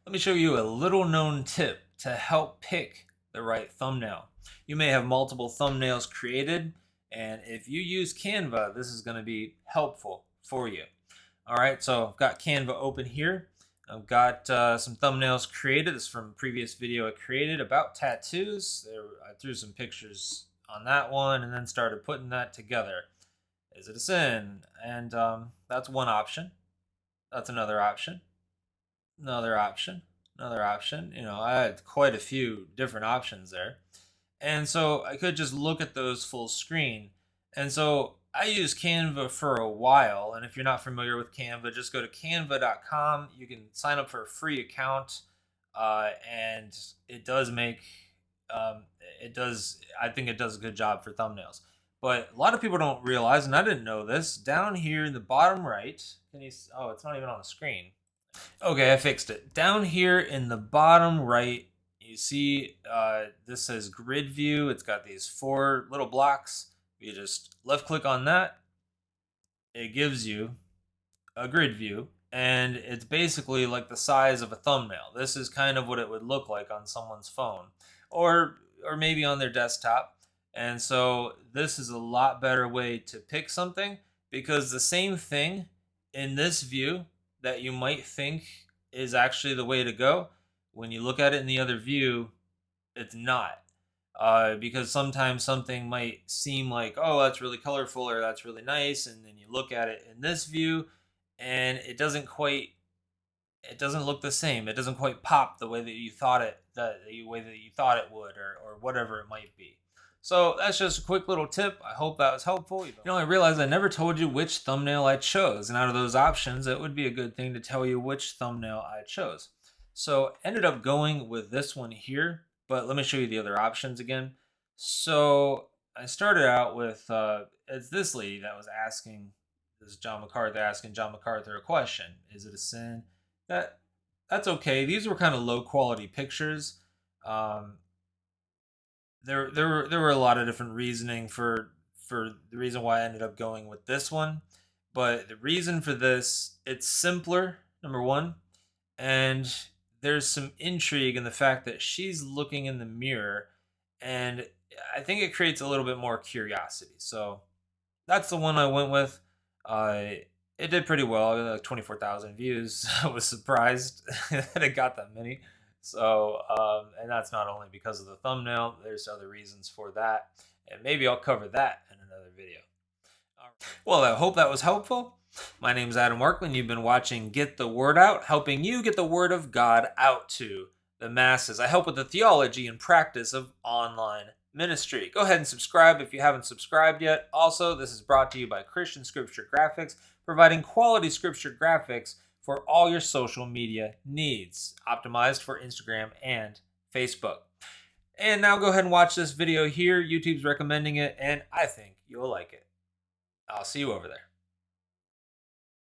Let me show you a little known tip to help pick the right thumbnail. You may have multiple thumbnails created, and if you use Canva, this is going to be helpful for you. All right, so I've got Canva open here. I've got some thumbnails created. This is from a previous video I created about tattoos. I threw some pictures on that one and then started putting that together. Is it a sin? And that's one option. That's another option. Another option. Another option. You know, I had quite a few different options there. And so I could just look at those full screen. And so I used Canva for a while. And if you're not familiar with Canva, just go to canva.com. You can sign up for a free account. And it does make, I think it does a good job for thumbnails. But a lot of people don't realize, and I didn't know this, down here in the bottom right, oh, it's not even on the screen. Okay, I fixed it. Down here in the bottom right, you see this says grid view. It's got these 4 little blocks. You just left click on that. It gives you a grid view, and it's basically like the size of a thumbnail. This is kind of what it would look like on someone's phone or maybe on their desktop. And so this is a lot better way to pick something, because the same thing in this view that you might think is actually the way to go, when you look at it in the other view, it's not. Because sometimes something might seem like, oh, that's really colorful or that's really nice, and then you look at it in this view and it doesn't look the same. It doesn't quite pop the way that you thought it, would, or whatever it might be. So that's just a quick little tip. I hope that was helpful. I realized I never told you which thumbnail I chose. And out of those options, it would be a good thing to tell you which thumbnail I chose. So ended up going with this one here, but let me show you the other options again. So I started out with, it's this lady that was asking, this is John MacArthur asking John MacArthur a question. Is it a sin? That's okay. These were kind of low quality pictures. There were a lot of different reasoning for the reason why I ended up going with this one, but the reason for this, it's simpler, number one, and there's some intrigue in the fact that she's looking in the mirror, and I think it creates a little bit more curiosity. So that's the one I went with. It did pretty well, like 24,000 views. I was surprised that it got that many. So, and that's not only because of the thumbnail, there's other reasons for that. And maybe I'll cover that in another video. Well, I hope that was helpful. My name is Adam Markland. You've been watching Get the Word Out, helping you get the Word of God out to the masses. I help with the theology and practice of online ministry. Go ahead and subscribe if you haven't subscribed yet. Also, this is brought to you by Christian Scripture Graphics, providing quality scripture graphics for all your social media needs, optimized for Instagram and Facebook. And now go ahead and watch this video here. YouTube's recommending it, and I think you'll like it. I'll see you over there.